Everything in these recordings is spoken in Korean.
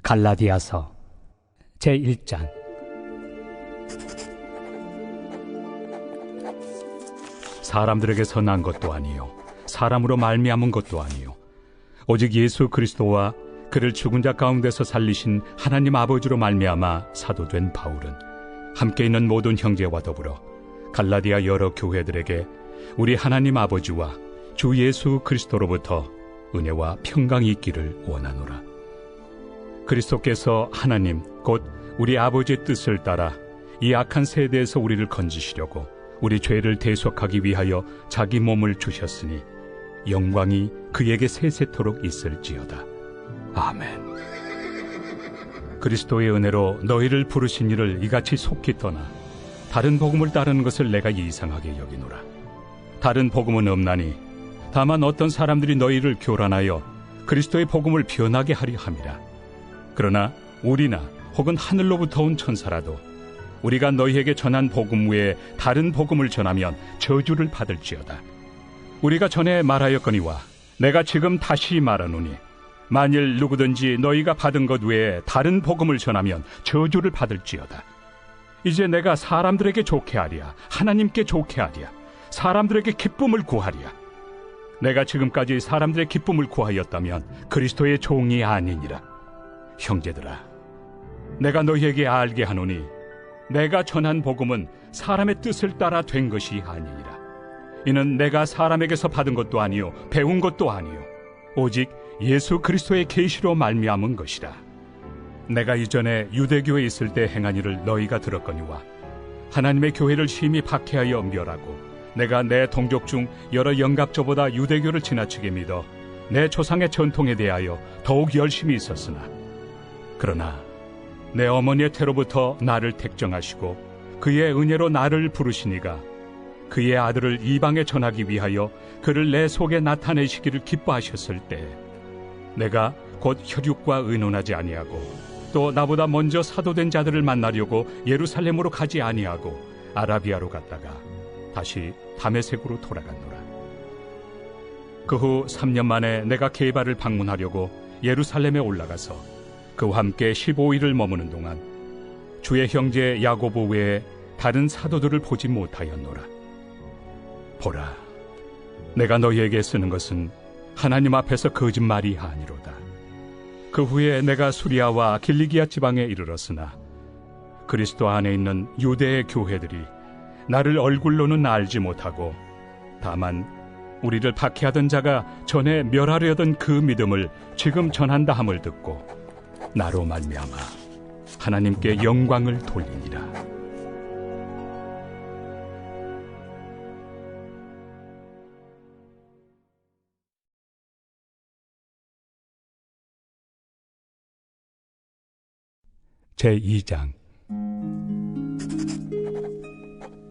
갈라디아서 제1장. 사람들에게서 난 것도 아니요 사람으로 말미암은 것도 아니요 오직 예수 그리스도와 그를 죽은 자 가운데서 살리신 하나님 아버지로 말미암아 사도된 바울은 함께 있는 모든 형제와 더불어 갈라디아 여러 교회들에게 우리 하나님 아버지와 주 예수 그리스도로부터 은혜와 평강이 있기를 원하노라. 그리스도께서 하나님 곧 우리 아버지의 뜻을 따라 이 악한 세대에서 우리를 건지시려고 우리 죄를 대속하기 위하여 자기 몸을 주셨으니 영광이 그에게 세세토록 있을지어다. 아멘. 그리스도의 은혜로 너희를 부르신 이를 이같이 속히 떠나 다른 복음을 따르는 것을 내가 이상하게 여기노라. 다른 복음은 없나니 다만 어떤 사람들이 너희를 교란하여 그리스도의 복음을 변하게 하려 함이라. 그러나 우리나 혹은 하늘로부터 온 천사라도 우리가 너희에게 전한 복음 외에 다른 복음을 전하면 저주를 받을지어다. 우리가 전에 말하였거니와 내가 지금 다시 말하노니 만일 누구든지 너희가 받은 것 외에 다른 복음을 전하면 저주를 받을지어다. 이제 내가 사람들에게 좋게 하랴 하나님께 좋게 하랴 사람들에게 기쁨을 구하랴. 내가 지금까지 사람들의 기쁨을 구하였다면 그리스도의 종이 아니니라. 형제들아, 내가 너희에게 알게 하노니 내가 전한 복음은 사람의 뜻을 따라 된 것이 아니니라. 이는 내가 사람에게서 받은 것도 아니요 배운 것도 아니요 오직 예수 그리스도의 계시로 말미암은 것이라. 내가 이전에 유대교에 있을 때 행한 일을 너희가 들었거니와 하나님의 교회를 심히 박해하여 멸하고 내가 내 동족 중 여러 영갑조보다 유대교를 지나치게 믿어 내 조상의 전통에 대하여 더욱 열심히 있었으나 그러나 내 어머니의 태로부터 나를 택정하시고 그의 은혜로 나를 부르시니가 그의 아들을 이방에 전하기 위하여 그를 내 속에 나타내시기를 기뻐하셨을 때 내가 곧 혈육과 의논하지 아니하고 또 나보다 먼저 사도된 자들을 만나려고 예루살렘으로 가지 아니하고 아라비아로 갔다가 다시 다메섹으로 돌아갔노라. 그 후 3년 만에 내가 게바를 방문하려고 예루살렘에 올라가서 그와 함께 15일을 머무는 동안 주의 형제 야고보 외에 다른 사도들을 보지 못하였노라. 보라, 내가 너희에게 쓰는 것은 하나님 앞에서 거짓말이 아니로다. 그 후에 내가 수리아와 길리기아 지방에 이르렀으나 그리스도 안에 있는 유대의 교회들이 나를 얼굴로는 알지 못하고 다만 우리를 박해하던 자가 전에 멸하려던 그 믿음을 지금 전한다 함을 듣고 나로 말미암아 하나님께 영광을 돌리니라. 제2장.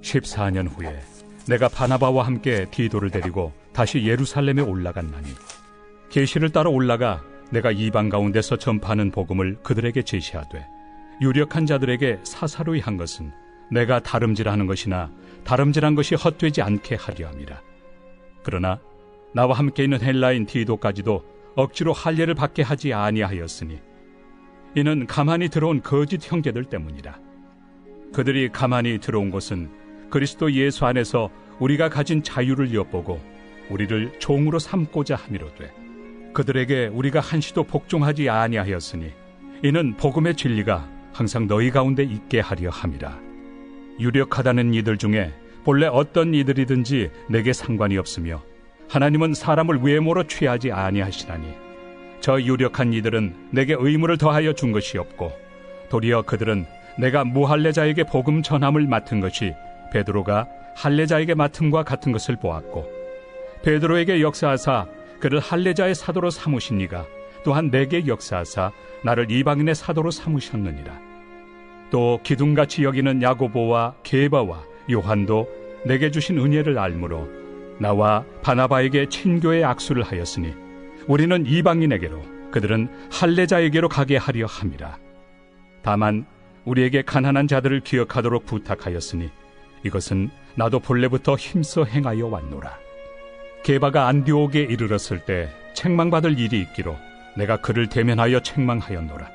14년 후에 내가 바나바와 함께 디도를 데리고 다시 예루살렘에 올라갔나니 계시를 따라 올라가 내가 이방 가운데서 전파하는 복음을 그들에게 제시하되 유력한 자들에게 사사로이 한 것은 내가 다름질하는 것이나 다름질한 것이 헛되지 않게 하려 함이라. 그러나 나와 함께 있는 헬라인 디도까지도 억지로 할례를 받게 하지 아니하였으니 이는 가만히 들어온 거짓 형제들 때문이라. 그들이 가만히 들어온 것은 그리스도 예수 안에서 우리가 가진 자유를 엿보고 우리를 종으로 삼고자 함이로되 그들에게 우리가 한시도 복종하지 아니하였으니 이는 복음의 진리가 항상 너희 가운데 있게 하려 함이라. 유력하다는 이들 중에 본래 어떤 이들이든지 내게 상관이 없으며 하나님은 사람을 외모로 취하지 아니하시나니 저 유력한 이들은 내게 의무를 더하여 준 것이 없고 도리어 그들은 내가 무할례자에게 복음 전함을 맡은 것이 베드로가 할례자에게 맡음과 같은 것을 보았고 베드로에게 역사하사 그를 할례자의 사도로 삼으신 이가 또한 내게 역사하사 나를 이방인의 사도로 삼으셨느니라. 또 기둥같이 여기는 야고보와 게바와 요한도 내게 주신 은혜를 알므로 나와 바나바에게 친교의 악수를 하였으니 우리는 이방인에게로 그들은 할례자에게로 가게 하려 함이라. 다만 우리에게 가난한 자들을 기억하도록 부탁하였으니 이것은 나도 본래부터 힘써 행하여 왔노라. 게바가 안디옥에 이르렀을 때 책망받을 일이 있기로 내가 그를 대면하여 책망하였노라.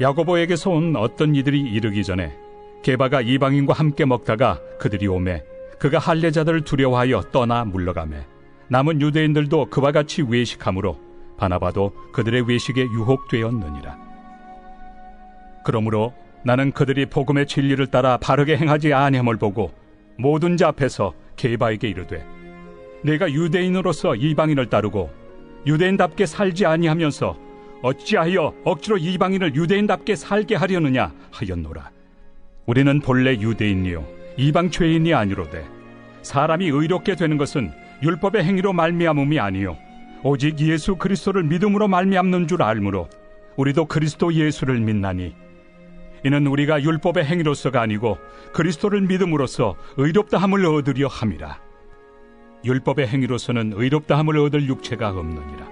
야고보에게서 온 어떤 이들이 이르기 전에 게바가 이방인과 함께 먹다가 그들이 오매 그가 할례자들을 두려워하여 떠나 물러가매 남은 유대인들도 그와 같이 외식하므로 바나바도 그들의 외식에 유혹되었느니라. 그러므로 나는 그들이 복음의 진리를 따라 바르게 행하지 아니함을 보고 모든 자 앞에서 게바에게 이르되 내가 유대인으로서 이방인을 따르고 유대인답게 살지 아니하면서 어찌하여 억지로 이방인을 유대인답게 살게 하려느냐 하였노라. 우리는 본래 유대인이요 이방 죄인이 아니로되 사람이 의롭게 되는 것은 율법의 행위로 말미암음이 아니요 오직 예수 그리스도를 믿음으로 말미암는 줄 알므로 우리도 그리스도 예수를 믿나니 이는 우리가 율법의 행위로서가 아니고 그리스도를 믿음으로써 의롭다함을 얻으려 함이라. 율법의 행위로서는 의롭다함을 얻을 육체가 없느니라.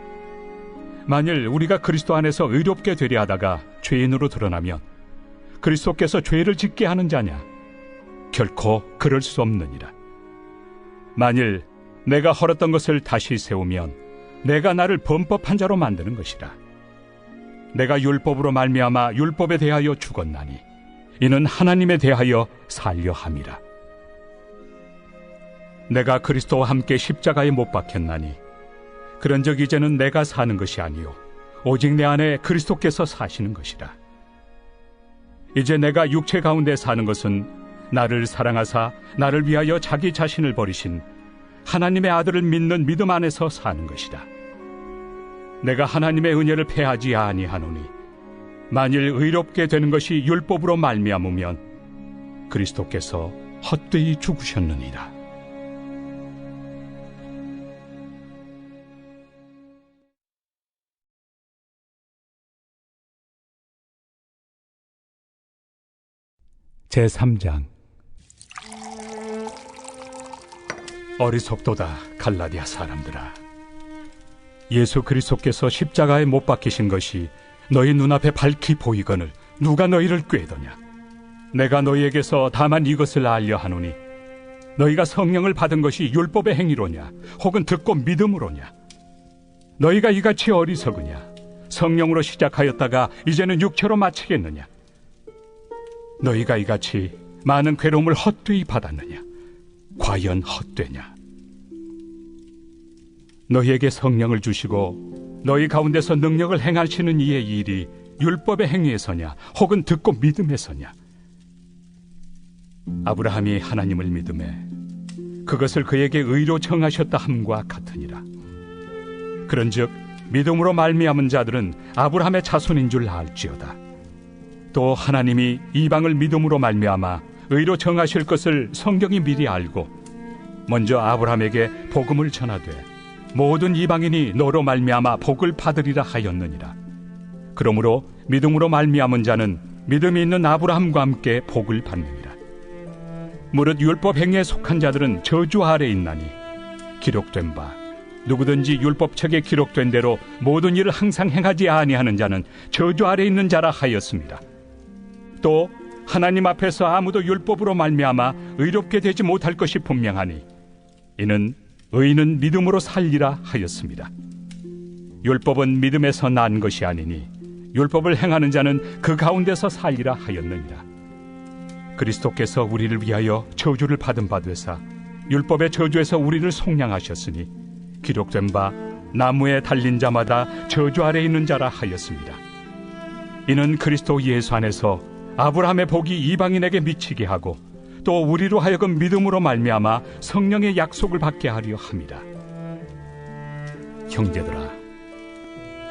만일 우리가 그리스도 안에서 의롭게 되려 하다가 죄인으로 드러나면 그리스도께서 죄를 짓게 하는 자냐? 결코 그럴 수 없느니라. 만일 내가 헐었던 것을 다시 세우면 내가 나를 범법한 자로 만드는 것이라. 내가 율법으로 말미암아 율법에 대하여 죽었나니 이는 하나님에 대하여 살려 함이라. 내가 그리스도와 함께 십자가에 못 박혔나니 그런즉 이제는 내가 사는 것이 아니요 오직 내 안에 그리스도께서 사시는 것이라. 이제 내가 육체 가운데 사는 것은 나를 사랑하사 나를 위하여 자기 자신을 버리신 하나님의 아들을 믿는 믿음 안에서 사는 것이다. 내가 하나님의 은혜를 패하지 아니하노니 만일 의롭게 되는 것이 율법으로 말미암으면 그리스도께서 헛되이 죽으셨느니라. 제3장. 어리석도다 갈라디아 사람들아. 예수 그리스도께서 십자가에 못 박히신 것이 너희 눈앞에 밝히 보이거늘 누가 너희를 꾀더냐. 내가 너희에게서 다만 이것을 알려 하노니 너희가 성령을 받은 것이 율법의 행위로냐 혹은 듣고 믿음으로냐. 너희가 이같이 어리석으냐. 성령으로 시작하였다가 이제는 육체로 마치겠느냐. 너희가 이같이 많은 괴로움을 헛되이 받았느냐. 과연 헛되냐. 너희에게 성령을 주시고 너희 가운데서 능력을 행하시는 이의 일이 율법의 행위에서냐 혹은 듣고 믿음에서냐. 아브라함이 하나님을 믿음에 그것을 그에게 의로 정하셨다 함과 같으니라. 그런즉 믿음으로 말미암은 자들은 아브라함의 자손인 줄 알지어다. 또 하나님이 이방을 믿음으로 말미암아 의로 정하실 것을 성경이 미리 알고 먼저 아브라함에게 복음을 전하되 모든 이방인이 너로 말미암아 복을 받으리라 하였느니라. 그러므로 믿음으로 말미암은 자는 믿음이 있는 아브라함과 함께 복을 받느니라. 무릇 율법 행위에 속한 자들은 저주 아래 있나니 기록된 바 누구든지 율법책에 기록된 대로 모든 일을 항상 행하지 아니하는 자는 저주 아래 있는 자라 하였습니다. 또 하나님 앞에서 아무도 율법으로 말미암아 의롭게 되지 못할 것이 분명하니 이는 의인은 믿음으로 살리라 하였습니다. 율법은 믿음에서 난 것이 아니니 율법을 행하는 자는 그 가운데서 살리라 하였느니라. 그리스도께서 우리를 위하여 저주를 받은 바 되사 율법의 저주에서 우리를 속량하셨으니 기록된 바 나무에 달린 자마다 저주 아래 있는 자라 하였습니다. 이는 그리스도 예수 안에서 아브라함의 복이 이방인에게 미치게 하고 또 우리로 하여금 믿음으로 말미암아 성령의 약속을 받게 하려 함이라. 형제들아,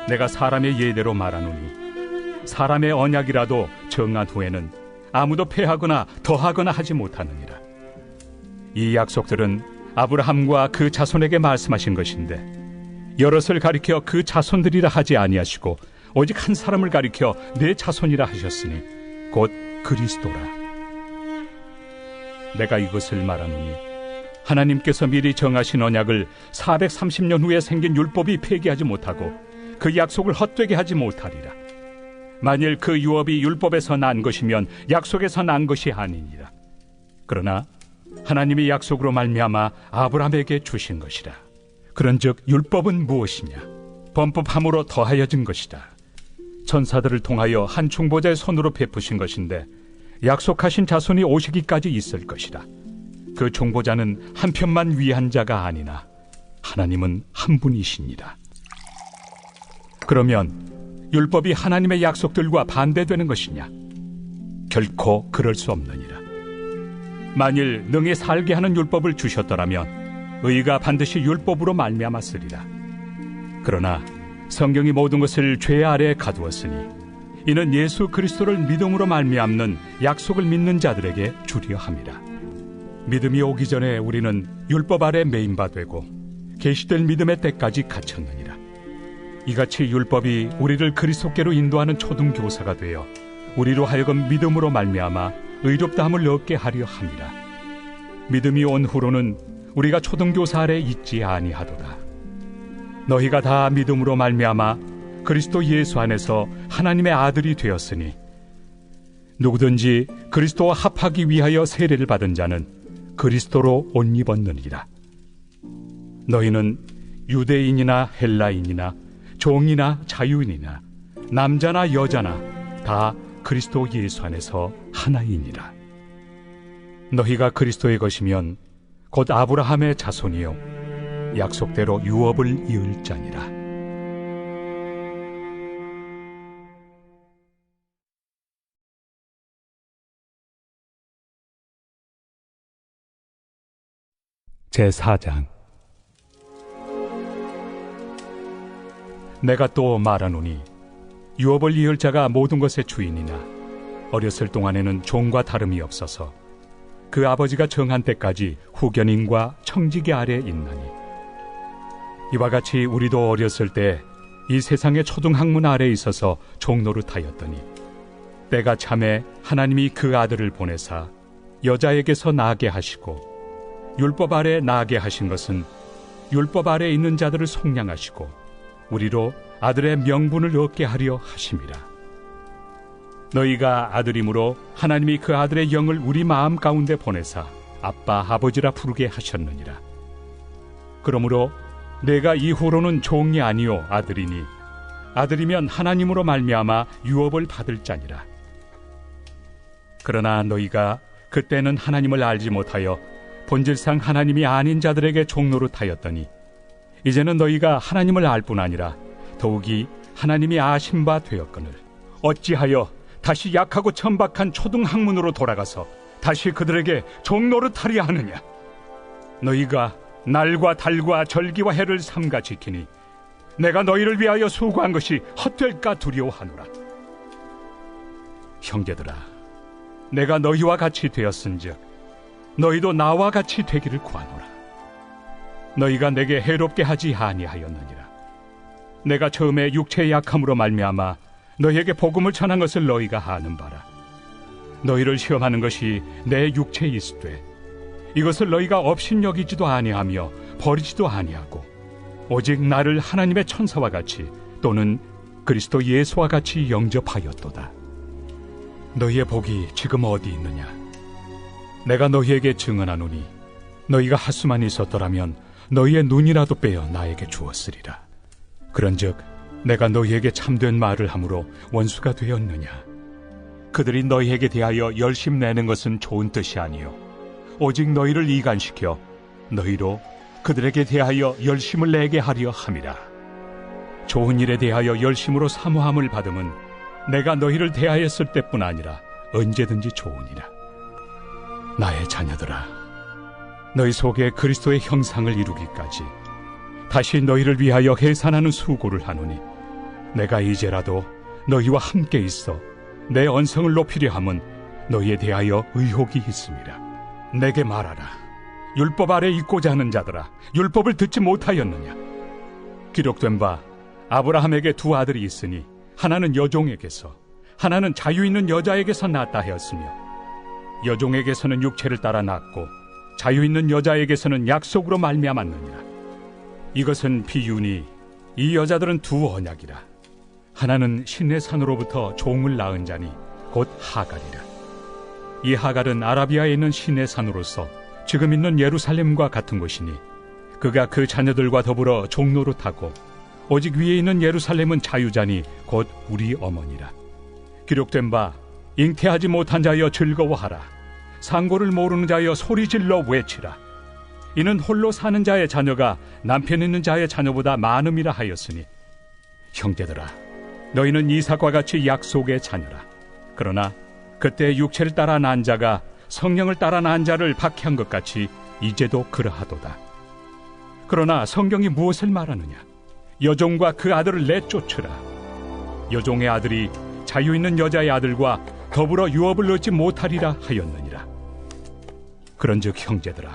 내가 사람의 예대로 말하노니 사람의 언약이라도 정한 후에는 아무도 폐하거나 더하거나 하지 못하느니라. 이 약속들은 아브라함과 그 자손에게 말씀하신 것인데 여럿을 가리켜 그 자손들이라 하지 아니하시고 오직 한 사람을 가리켜 내 자손이라 하셨으니 곧 그리스도라. 내가 이것을 말하노니 하나님께서 미리 정하신 언약을 430년 후에 생긴 율법이 폐기하지 못하고 그 약속을 헛되게 하지 못하리라. 만일 그 유업이 율법에서 난 것이면 약속에서 난 것이 아니니라. 그러나 하나님이 약속으로 말미암아 아브라함에게 주신 것이라. 그런즉 율법은 무엇이냐? 범법함으로 더하여진 것이다. 전사들을 통하여 한 중보자의 손으로 베푸신 것인데 약속하신 자손이 오시기까지 있을 것이라. 그 중보자는 한 편만 위한 자가 아니나 하나님은 한 분이시니라. 그러면 율법이 하나님의 약속들과 반대되는 것이냐? 결코 그럴 수 없느니라. 만일 능히 살게 하는 율법을 주셨더라면 의가 반드시 율법으로 말미암았으리라. 그러나 성경이 모든 것을 죄 아래에 가두었으니 이는 예수 그리스도를 믿음으로 말미암는 약속을 믿는 자들에게 주려 함이라. 믿음이 오기 전에 우리는 율법 아래 매인 바 되고 계시될 믿음의 때까지 갇혔느니라. 이같이 율법이 우리를 그리스도께로 인도하는 초등교사가 되어 우리로 하여금 믿음으로 말미암아 의롭다함을 얻게 하려 함이라. 믿음이 온 후로는 우리가 초등교사 아래 있지 아니하도다. 너희가 다 믿음으로 말미암아 그리스도 예수 안에서 하나님의 아들이 되었으니 누구든지 그리스도와 합하기 위하여 세례를 받은 자는 그리스도로 옷 입었느니라. 너희는 유대인이나 헬라인이나 종이나 자유인이나 남자나 여자나 다 그리스도 예수 안에서 하나이니라. 너희가 그리스도의 것이면 곧 아브라함의 자손이요 약속대로 유업을 이을 자니라. 제4장. 내가 또 말하노니 유업을 이을 자가 모든 것의 주인이나 어렸을 동안에는 종과 다름이 없어서 그 아버지가 정한 때까지 후견인과 청지기 아래 있나니 이와 같이 우리도 어렸을 때 이 세상의 초등학문 아래 있어서 종노릇하였더니 때가 참에 하나님이 그 아들을 보내사 여자에게서 나게 하시고 율법 아래 나게 하신 것은 율법 아래 있는 자들을 속량하시고 우리로 아들의 명분을 얻게 하려 하심이라. 너희가 아들이므로 하나님이 그 아들의 영을 우리 마음 가운데 보내사 아빠 아버지라 부르게 하셨느니라. 그러므로 내가 이후로는 종이 아니요 아들이니 아들이면 하나님으로 말미암아 유업을 받을 자니라. 그러나 너희가 그때는 하나님을 알지 못하여 본질상 하나님이 아닌 자들에게 종노릇하였더니 이제는 너희가 하나님을 알 뿐 아니라 더욱이 하나님이 아신 바 되었거늘 어찌하여 다시 약하고 천박한 초등학문으로 돌아가서 다시 그들에게 종노릇하려 하느냐? 너희가 날과 달과 절기와 해를 삼가 지키니 내가 너희를 위하여 수고한 것이 헛될까 두려워하노라. 형제들아, 내가 너희와 같이 되었은즉 너희도 나와 같이 되기를 구하노라. 너희가 내게 해롭게 하지 아니하였느니라. 내가 처음에 육체의 약함으로 말미암아 너희에게 복음을 전한 것을 너희가 아는 바라. 너희를 시험하는 것이 내 육체에 있으되 이것을 너희가 업신여기지도 아니하며 버리지도 아니하고 오직 나를 하나님의 천사와 같이 또는 그리스도 예수와 같이 영접하였도다. 너희의 복이 지금 어디 있느냐? 내가 너희에게 증언하노니 너희가 하수만 있었더라면 너희의 눈이라도 빼어 나에게 주었으리라. 그런즉 내가 너희에게 참된 말을 함으로 원수가 되었느냐? 그들이 너희에게 대하여 열심 내는 것은 좋은 뜻이 아니요 오직 너희를 이간시켜 너희로 그들에게 대하여 열심을 내게 하려 함이라. 좋은 일에 대하여 열심으로 사모함을 받음은 내가 너희를 대하였을 때뿐 아니라 언제든지 좋으니라. 나의 자녀들아, 너희 속에 그리스도의 형상을 이루기까지 다시 너희를 위하여 해산하는 수고를 하노니 내가 이제라도 너희와 함께 있어 내 언성을 높이려 함은 너희에 대하여 의혹이 있음이라. 내게 말하라. 율법 아래 있고자 하는 자들아, 율법을 듣지 못하였느냐? 기록된 바 아브라함에게 두 아들이 있으니 하나는 여종에게서 하나는 자유 있는 여자에게서 낳았다 하였으며 여종에게서는 육체를 따라 낳고 자유 있는 여자에게서는 약속으로 말미암았느니라. 이것은 비유니 이 여자들은 두 언약이라. 하나는 신의 산으로부터 종을 낳은 자니 곧 하갈이라. 이 하갈은 아라비아에 있는 신의 산으로서 지금 있는 예루살렘과 같은 곳이니 그가 그 자녀들과 더불어 종노릇하고 오직 위에 있는 예루살렘은 자유자니 곧 우리 어머니라. 기록된 바 잉태하지 못한 자여 즐거워하라. 상고를 모르는 자여 소리질러 외치라. 이는 홀로 사는 자의 자녀가 남편 있는 자의 자녀보다 많음이라 하였으니, 형제들아, 너희는 이삭과 같이 약속의 자녀라. 그러나 그때 육체를 따라 난 자가 성령을 따라 난 자를 박해한 것 같이 이제도 그러하도다. 그러나 성경이 무엇을 말하느냐? 여종과 그 아들을 내쫓으라. 여종의 아들이 자유 있는 여자의 아들과 더불어 유업을 얻지 못하리라 하였느니라. 그런즉 형제들아,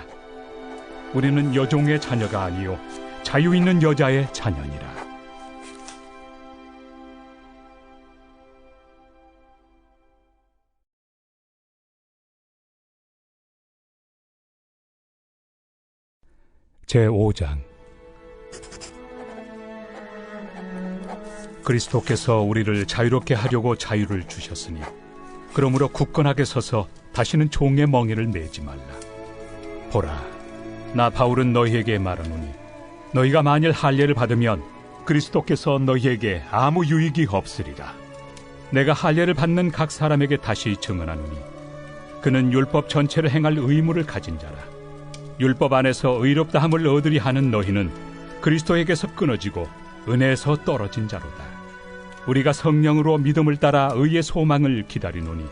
우리는 여종의 자녀가 아니요 자유 있는 여자의 자녀니라. 제5장. 그리스도께서 우리를 자유롭게 하려고 자유를 주셨으니 그러므로 굳건하게 서서 다시는 종의 멍에를 매지 말라. 보라, 나 바울은 너희에게 말하노니 너희가 만일 할례를 받으면 그리스도께서 너희에게 아무 유익이 없으리라. 내가 할례를 받는 각 사람에게 다시 증언하노니 그는 율법 전체를 행할 의무를 가진 자라. 율법 안에서 의롭다함을 얻으리 하는 너희는 그리스도에게서 끊어지고 은혜에서 떨어진 자로다. 우리가 성령으로 믿음을 따라 의의 소망을 기다리노니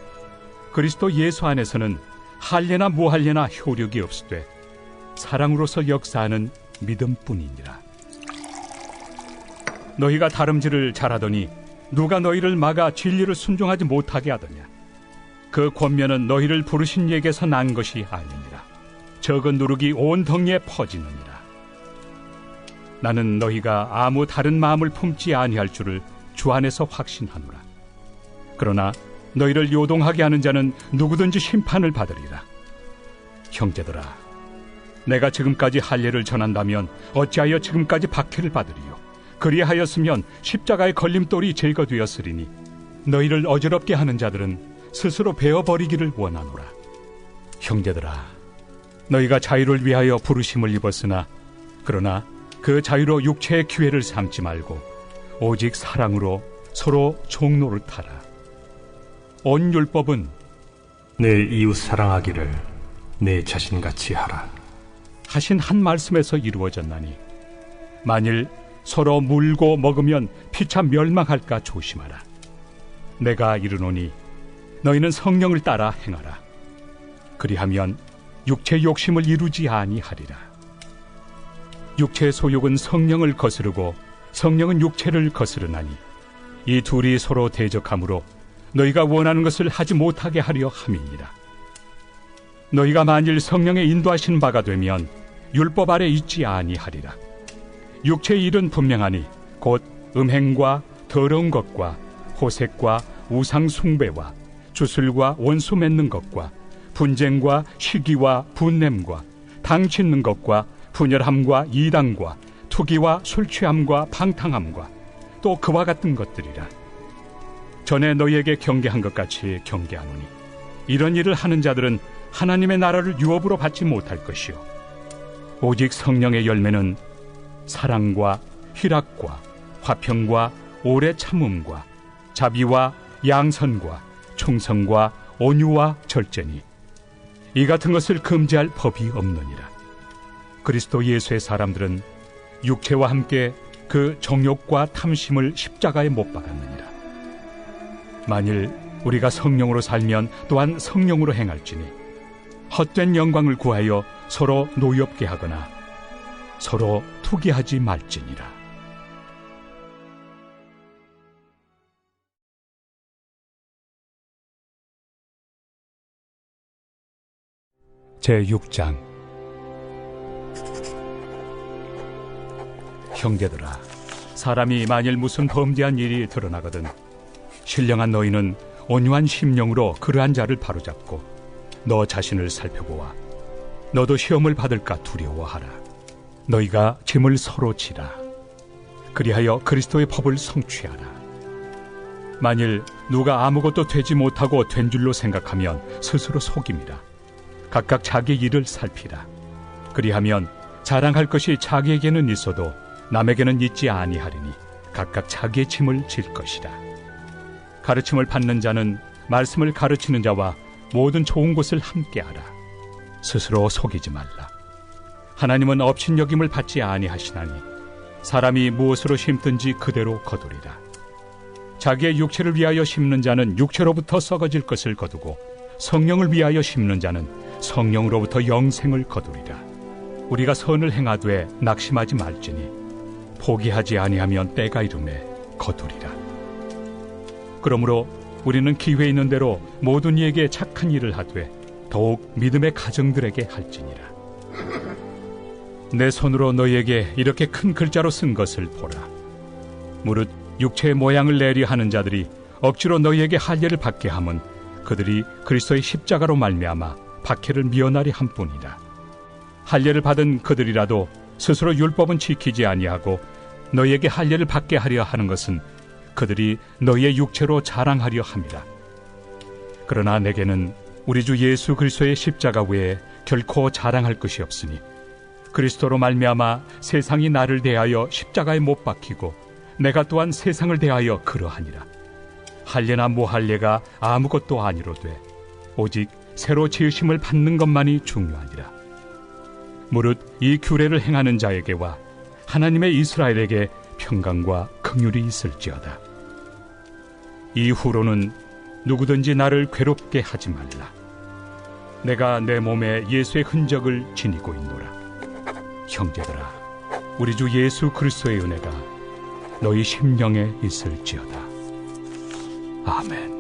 그리스도 예수 안에서는 할례나 무할례나 효력이 없으되 사랑으로서 역사하는 믿음뿐이니라. 너희가 다름질을 잘하더니 누가 너희를 막아 진리를 순종하지 못하게 하더냐? 그 권면은 너희를 부르신 이에게서 난 것이 아니니라. 적은 누룩이 온 덩이에 퍼지느니라. 나는 너희가 아무 다른 마음을 품지 아니할 줄을 주 안에서 확신하노라. 그러나 너희를 요동하게 하는 자는 누구든지 심판을 받으리라. 형제들아, 내가 지금까지 할례를 전한다면 어찌하여 지금까지 박해를 받으리요? 그리하였으면 십자가의 걸림돌이 제거되었으리니 너희를 어지럽게 하는 자들은 스스로 베어버리기를 원하노라. 형제들아, 너희가 자유를 위하여 부르심을 입었으나 그러나 그 자유로 육체의 기회를 삼지 말고 오직 사랑으로 서로 종로를 타라. 온 율법은 내 이웃 사랑하기를 내 자신같이 하라 하신 한 말씀에서 이루어졌나니 만일 서로 물고 먹으면 피차 멸망할까 조심하라. 내가 이르노니 너희는 성령을 따라 행하라. 그리하면 육체 욕심을 이루지 아니하리라. 육체의 소욕은 성령을 거스르고 성령은 육체를 거스르나니 이 둘이 서로 대적하므로 너희가 원하는 것을 하지 못하게 하려 함이니라. 너희가 만일 성령의 인도하신 바가 되면 율법 아래 있지 아니하리라. 육체의 일은 분명하니 곧 음행과 더러운 것과 호색과 우상 숭배와 주술과 원수 맺는 것과 분쟁과 시기와 분냄과 당 짓는 것과 분열함과 이당과 투기와 술취함과 방탕함과 또 그와 같은 것들이라. 전에 너희에게 경계한 것 같이 경계하노니 이런 일을 하는 자들은 하나님의 나라를 유업으로 받지 못할 것이요 오직 성령의 열매는 사랑과 희락과 화평과 오래 참음과 자비와 양선과 충성과 온유와 절제니 이 같은 것을 금지할 법이 없느니라. 그리스도 예수의 사람들은 육체와 함께 그 정욕과 탐심을 십자가에 못 박았느니라. 만일 우리가 성령으로 살면 또한 성령으로 행할지니 헛된 영광을 구하여 서로 노엽게 하거나 서로 투기하지 말지니라. 제6장. 형제들아, 사람이 만일 무슨 범죄한 일이 드러나거든 신령한 너희는 온유한 심령으로 그러한 자를 바로잡고 너 자신을 살펴보아 너도 시험을 받을까 두려워하라. 너희가 짐을 서로 지라. 그리하여 그리스도의 법을 성취하라. 만일 누가 아무것도 되지 못하고 된 줄로 생각하면 스스로 속임이라. 각각 자기 일을 살피라. 그리하면 자랑할 것이 자기에게는 있어도 남에게는 잊지 아니하리니 각각 자기의 짐을 질 것이라. 가르침을 받는 자는 말씀을 가르치는 자와 모든 좋은 것을 함께하라. 스스로 속이지 말라. 하나님은 업신여김을 받지 아니하시나니 사람이 무엇으로 심든지 그대로 거두리라. 자기의 육체를 위하여 심는 자는 육체로부터 썩어질 것을 거두고 성령을 위하여 심는 자는 성령으로부터 영생을 거두리라. 우리가 선을 행하되 낙심하지 말지니 포기하지 아니하면 때가 이르매 거두리라. 그러므로 우리는 기회 있는 대로 모든 이에게 착한 일을 하되 더욱 믿음의 가정들에게 할지니라. 내 손으로 너희에게 이렇게 큰 글자로 쓴 것을 보라. 무릇 육체의 모양을 내려 하는 자들이 억지로 너희에게 할례를 받게 함은 그들이 그리스도의 십자가로 말미암아 박해를 미연하리 함뿐이라. 할례를 받은 그들이라도 스스로 율법은 지키지 아니하고 너희에게 할례를 받게 하려 하는 것은 그들이 너희의 육체로 자랑하려 함이라. 그러나 내게는 우리 주 예수 그리스도의 십자가 외에 결코 자랑할 것이 없으니 그리스도로 말미암아 세상이 나를 대하여 십자가에 못 박히고 내가 또한 세상을 대하여 그러하니라. 할례나 무할례가 아무것도 아니로되 오직 새로 지으심을 받는 것만이 중요하니라. 무릇 이 규례를 행하는 자에게와 하나님의 이스라엘에게 평강과 긍휼이 있을지어다. 이후로는 누구든지 나를 괴롭게 하지 말라. 내가 내 몸에 예수의 흔적을 지니고 있노라. 형제들아, 우리 주 예수 그리스도의 은혜가 너희 심령에 있을지어다. 아멘.